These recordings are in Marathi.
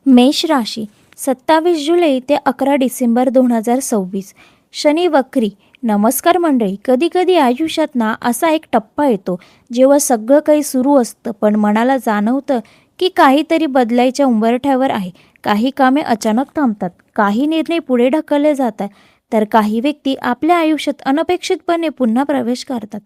मेष राशी 27 जुलै ते 11 डिसेंबर 2026. शनी वक्री. नमस्कार मंडळी. कधी कधी आयुष्यात ना असा एक टप्पा येतो जेव्हा सगळं काही सुरू असतं, पण मनाला जाणवतं की काहीतरी बदलायच्या उंबरठ्यावर आहे. काही कामे अचानक थांबतात, काही निर्णय पुढे ढकलले जातात, तर काही व्यक्ती आपल्या आयुष्यात अनपेक्षितपणे पुन्हा प्रवेश करतात.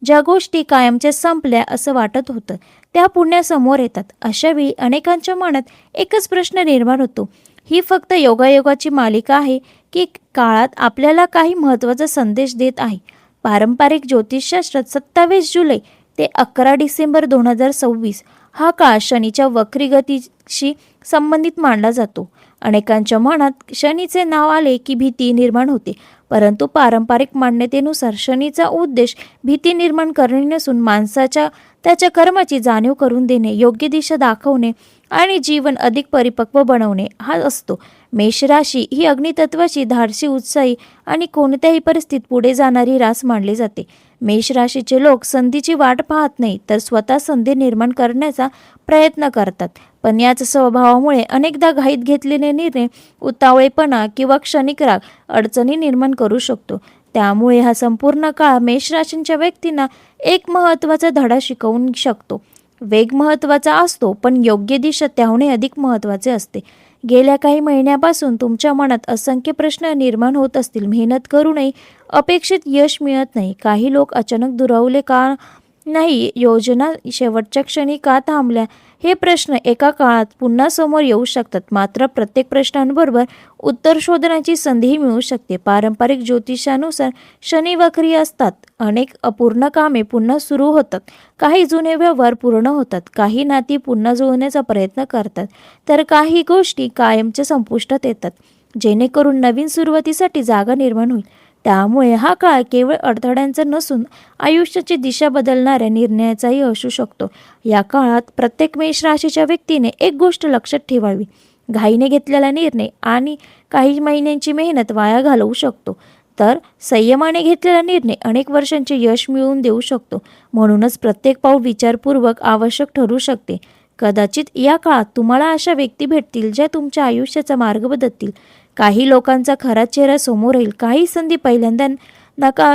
ज्या गोष्टी कायमच्या संपल्या असं वाटत होतं त्या पुन्हा समोर येतात. अशा वेळी अनेकांच्या मनात एकच प्रश्न निर्माण होतो, ही फक्त योगायोगाची मालिका आहे की काळात आपल्याला काही महत्त्वाचा संदेश देत आहे. पारंपरिक ज्योतिषशास्त्रात 27 जुलै ते 11 डिसेंबर 2026 हा काळ शनीच्या वक्री गतीशी संबंधित मानला जातो. अनेकांच्या मनात शनीचे नाव आले की भीती निर्माण होते, परंतु पारंपरिक मान्यतेनुसार शनीचा उद्देश भीती निर्माण करणे नसून माणसाच्या त्याच्या कर्माची जाणीव करून देणे, योग्य दिशा दाखवणे आणि जीवन अधिक परिपक्व बनवणे हा असतो. मेष राशी ही अग्नितत्वाची, धाडसी, उत्साही आणि कोणत्याही परिस्थितीत पुढे जाणारी रास मानली जाते. मेष राशीचे लोक संधीची वाट पाहत नाही, तर स्वतः संधी निर्माण करण्याचा प्रयत्न करतात. पण याच स्वभावामुळे अनेकदा घाईत घेतलेले निर्णय, उतावळेपणा किंवा क्षणिक राग अडचणी निर्माण करू शकतो. त्यामुळे हा संपूर्ण काळ मेष राशींच्या व्यक्तींना एक महत्त्वाचा धडा शिकवून शकतो. वेग महत्त्वाचा असतो, पण योग्य दिशा त्याहूनही अधिक महत्त्वाचे असते. गेल्या काही महिन्यापासून तुमच्या मनात असंख्य प्रश्न निर्माण होत असतील. मेहनत करूनही अपेक्षित यश मिळत नाही. काही लोक अचानक दुरावले का नाही, योजना शेवटच्या क्षणी का थांबल्या, हे प्रश्न एका काळात पुन्हा समोर येऊ शकतात. मात्र प्रत्येक प्रश्नांबरोबर उत्तर शोधण्याची संधीही मिळू शकते. पारंपरिक ज्योतिषानुसार शनी वक्री असतात. अनेक अपूर्ण कामे पुन्हा सुरू होतात, काही जुने व्यवहार पूर्ण होतात, काही नाती पुन्हा जुळवण्याचा प्रयत्न करतात, तर काही गोष्टी कायमच्या संपुष्टात येतात, जेणेकरून नवीन सुरुवातीसाठी जागा निर्माण होईल. त्यामुळे हा काळ केवळ अडथळ्यांचा नसून आयुष्याची दिशा बदलणाऱ्या निर्णयाचाही असू शकतो. या काळात प्रत्येक मेष राशीच्या व्यक्तीने एक गोष्ट लक्षात ठेवावी, घाईने घेतलेला निर्णय आणि काही महिन्यांची मेहनत वाया घालवू शकतो, तर संयमाने घेतलेला निर्णय अनेक वर्षांचे यश मिळवून देऊ शकतो. म्हणूनच प्रत्येक पाऊल विचारपूर्वक आवश्यक ठरू शकते. कदाचित या काळात तुम्हाला अशा व्यक्ती भेटतील ज्या तुमच्या आयुष्याचा मार्ग बदलतील. काही लोकांचा खरा चेहरा समोर येईल. काही संधी पहिल्यांदा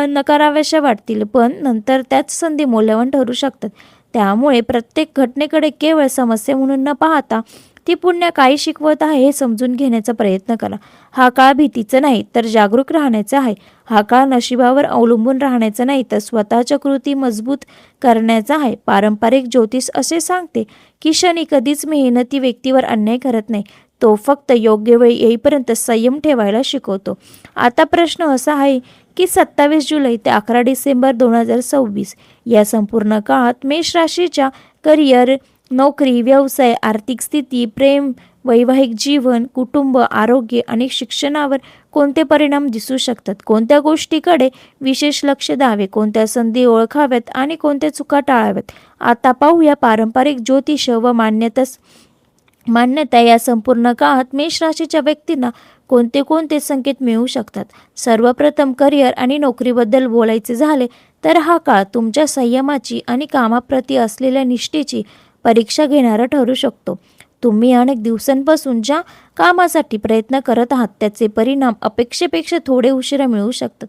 नकाराव्याशा वाटतील, पण नंतर त्याच संधी मौल्यवान ठरू शकतात. त्यामुळे प्रत्येक घटनेकडे केवळ समस्या म्हणून न पाहता ती पुन्हा काय शिकवत आहे हे समजून घेण्याचा प्रयत्न करा. हा काळ भीतीचा नाही, तर जागरूक राहण्याचा आहे. हा काळ नशिबावर अवलंबून राहण्याचा नाही, तर स्वतःच्या कृती मजबूत करण्याचा आहे. पारंपरिक ज्योतिष असे सांगते की शनी कधीच मेहनती व्यक्तीवर अन्याय करत नाही. तो फक्त योग्य वेळ येईपर्यंत संयम ठेवायला शिकवतो. आता प्रश्न असा आहे की 27 जुलै ते 11 डिसेंबर 2026 या संपूर्ण काळात मेष राशीच्या करिअर, नोकरी, व्यवसाय, आर्थिक स्थिती, प्रेम, वैवाहिक जीवन, कुटुंब, आरोग्य आणि शिक्षणावर कोणते परिणाम दिसू शकतात. कोणत्या गोष्टीकडे विशेष लक्ष द्यावे, कोणत्या संधी ओळखाव्यात आणि कोणत्या चुका टाळाव्यात. आता पाहूया पारंपरिक ज्योतिष व मान्यता या संपूर्ण काळात मेष राशीच्या व्यक्तींना कोणते कोणते संकेत मिळू शकतात. सर्वप्रथम करिअर आणि नोकरीबद्दल बोलायचे झाले तर हा काळ तुमच्या संयमाची आणि कामाप्रती असलेल्या निष्ठेची परीक्षा घेणारा ठरू शकतो. तुम्ही अनेक दिवसांपासून ज्या कामासाठी प्रयत्न करत आहात त्याचे परिणाम अपेक्षेपेक्षा थोडे उशिरा मिळू शकतात.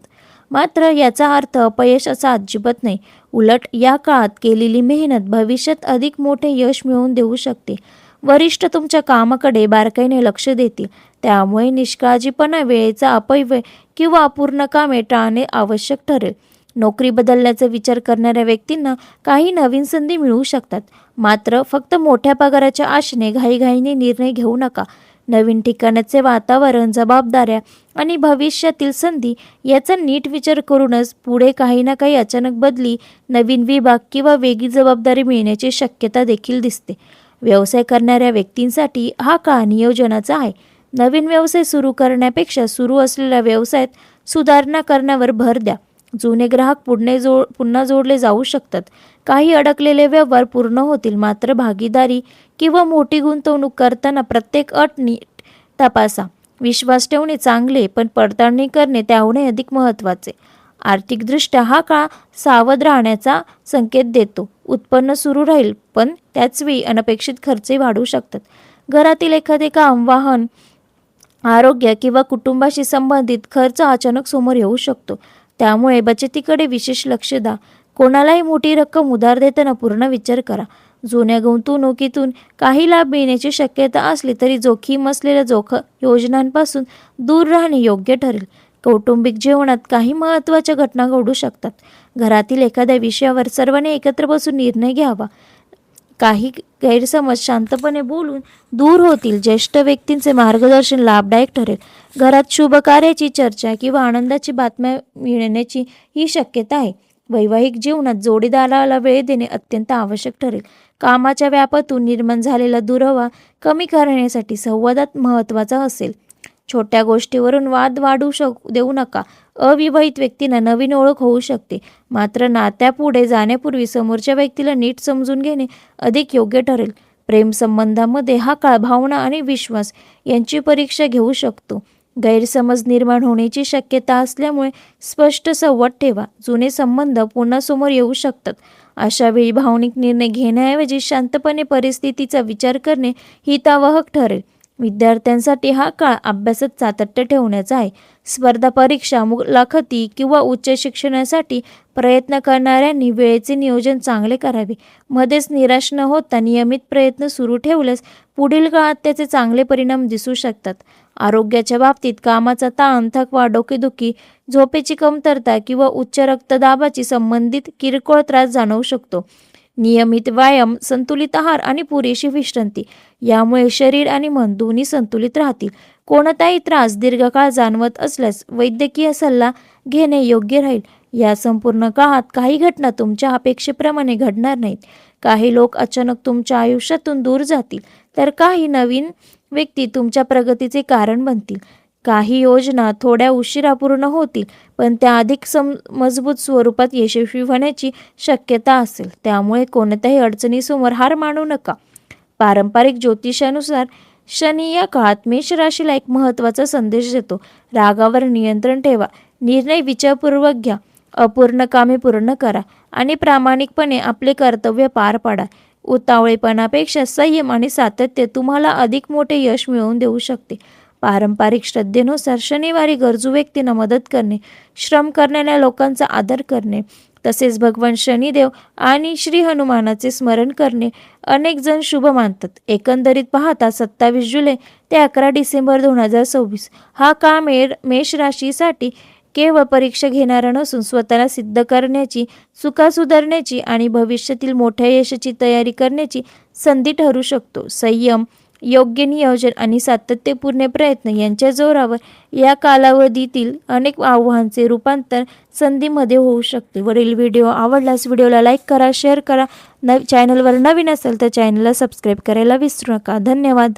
मात्र याचा अर्थ अपयश असा अजिबात नाही. उलट या काळात केलेली मेहनत भविष्यात अधिक मोठे यश मिळवून देऊ शकते. वरिष्ठ तुमच्या कामाकडे बारकाईने लक्ष देतील, त्यामुळे निष्काळजीपणा, वेळेचा अपव्यय किंवा अपूर्ण कामे टाळणे आवश्यक ठरेल. नोकरी बदलण्याचा विचार करणाऱ्या व्यक्तींना काही नवीन संधी मिळू शकतात. मात्र फक्त मोठ्या पगाराच्या आशेने घाईघाईने निर्णय घेऊ नका. नवीन ठिकाणाचे वातावरण, जबाबदाऱ्या आणि भविष्यातील संधी याचा नीट विचार करूनच पुढे काही ना काही अचानक बदली, नवीन विभाग किंवा वेगळी जबाबदारी मिळण्याची शक्यता देखील दिसते. व्यवसाय करणाऱ्या व्यक्तींसाठी हा काळ नियोजनाचा आहे. नवीन व्यवसाय सुरू करण्यापेक्षा सुरू असलेल्या व्यवसायात सुधारणा करण्यावर भर द्या. जुने ग्राहक पुन्हा जोडले जाऊ शकतात. काही अडकलेले व्यवहार पूर्ण होतील. मात्र भागीदारी किंवा मोठी गुंतवणूक करताना प्रत्येक अट नीट तपासा. विश्वास ठेवणे चांगले, पण पडताळणी करणे त्याहूनही अधिक महत्त्वाचे. आर्थिकदृष्ट्या हा काळ सावध राहण्याचा संकेत देतो. उत्पन्न सुरू राहील, पण त्याचवेळी अनपेक्षित खर्चही वाढू शकतात. घरातील एखादे काम, वाहन, आरोग्य किंवा कुटुंबाशी संबंधित खर्च अचानक समोर येऊ शकतो. त्यामुळे बचतीकडे विशेष लक्ष द्या. कोणालाही मोठी रक्कम उधार देताना पूर्ण विचार करा. जुन्या गुंतवणुकीतून काही लाभ मिळण्याची शक्यता असली तरी जोखीम असलेल्या योजनांपासून दूर राहणे योग्य ठरेल. कौटुंबिक जीवनात काही महत्त्वाच्या घटना घडू शकतात. घरातील एखाद्या विषयावर सर्वांनी एकत्र बसून निर्णय घ्यावा. काही गैरसमज शांतपणे बोलून दूर होतील. ज्येष्ठ व्यक्तींचे मार्गदर्शन लाभदायक ठरेल. घरात शुभ कार्याची चर्चा किंवा आनंदाची बातम्या मिळण्याची ही शक्यता आहे. वैवाहिक जीवनात जोडीदाराला वेळ देणे अत्यंत आवश्यक ठरेल. कामाच्या व्यापातून निर्माण झालेला दुरावा कमी करण्यासाठी संवादात महत्त्वाचा असेल. छोट्या गोष्टीवरून वाद वाढू देऊ नका. अविवाहित व्यक्तींना नवीन ओळख होऊ शकते, मात्र नात्यापुढे जाण्यापूर्वी समोरच्या व्यक्तीला नीट समजून घेणे अधिक योग्य ठरेल. प्रेमसंबंधामध्ये हा काळ भावना आणि विश्वास यांची परीक्षा घेऊ शकतो. गैरसमज निर्माण होण्याची शक्यता असल्यामुळे स्पष्ट संवाद ठेवा. जुने संबंध पुन्हा समोर येऊ शकतात. अशा वेळी भावनिक निर्णय घेण्याऐवजी शांतपणे परिस्थितीचा विचार करणे हितावह ठरेल. विद्यार्थ्यांसाठी हा काळ अभ्यासात सातत्य ठेवण्याचा आहे. स्पर्धा परीक्षा, मुलाखती किंवा उच्च शिक्षणासाठी प्रयत्न करणाऱ्यांनी वेळेचे नियोजन चांगले करावे. मध्येच निराश न होता नियमित प्रयत्न सुरू ठेवल्यास पुढील काळात त्याचे चांगले परिणाम दिसू शकतात. आरोग्याच्या बाबतीत कामाचा ताण, थकवा, डोकेदुखी, झोपेची कमतरता किंवा उच्च रक्तदाबाची संबंधित किरकोळ त्रास जाणवू शकतो. नियमित व्यायाम, संतुलित आहार आणि पुरेशी विश्रांती यामुळे शरीर आणि मन दोन्ही संतुलित राहतील. कोणताही त्रास दीर्घकाळ जाणवत असल्यास वैद्यकीय सल्ला घेणे योग्य राहील. या संपूर्ण काळात काही घटना तुमच्या अपेक्षेप्रमाणे घडणार नाहीत. काही लोक अचानक तुमच्या आयुष्यातून दूर जातील, तर काही नवीन व्यक्ती तुमच्या प्रगतीचे कारण बनतील. काही योजना थोड्या उशिरा पूर्ण होतील, पण त्या अधिक मजबूत स्वरूपात यशस्वी होण्याची शक्यता असेल. त्यामुळे कोणत्याही अडचणीसमोर हार मानू नका. पारंपरिक ज्योतिषानुसार शनी या काळात मेष राशीला एक महत्त्वाचा संदेश देतो. रागावर नियंत्रण ठेवा, निर्णय विचारपूर्वक घ्या, अपूर्ण कामे पूर्ण करा आणि प्रामाणिकपणे आपले कर्तव्य पार पाडा. उतावळेपणापेक्षा संयम आणि सातत्य तुम्हाला अधिक मोठे यश मिळवून देऊ शकते. पारंपरिक श्रद्धेनुसार शनिवारी गरजू व्यक्तींना मदत करणे, श्रम करणाऱ्या लोकांचा आदर करणे, तसेच भगवान शनिदेव आणि श्री हनुमानाचे स्मरण करणे अनेक जण शुभ मानतात. एकंदरीत पाहता 27 जुलै ते 11 डिसेंबर 2026 हा काळ मेष राशीसाठी केवळ परीक्षा घेणारा नसून स्वतःला सिद्ध करण्याची, चुका सुधारण्याची आणि भविष्यातील मोठ्या यशाची तयारी करण्याची संधी ठरू शकतो. संयम, योग्य नियोजन आणि सातत्यपूर्ण प्रयत्न यांच्या जोरावर या कालावधीतील अनेक आव्हानांचे रूपांतर संधीमध्ये होऊ शकते. वरील व्हिडिओ आवडल्यास व्हिडिओला लाईक करा, शेअर करा. चॅनलवर नवीन असेल तर चॅनलला सबस्क्राईब करायला विसरू नका. धन्यवाद.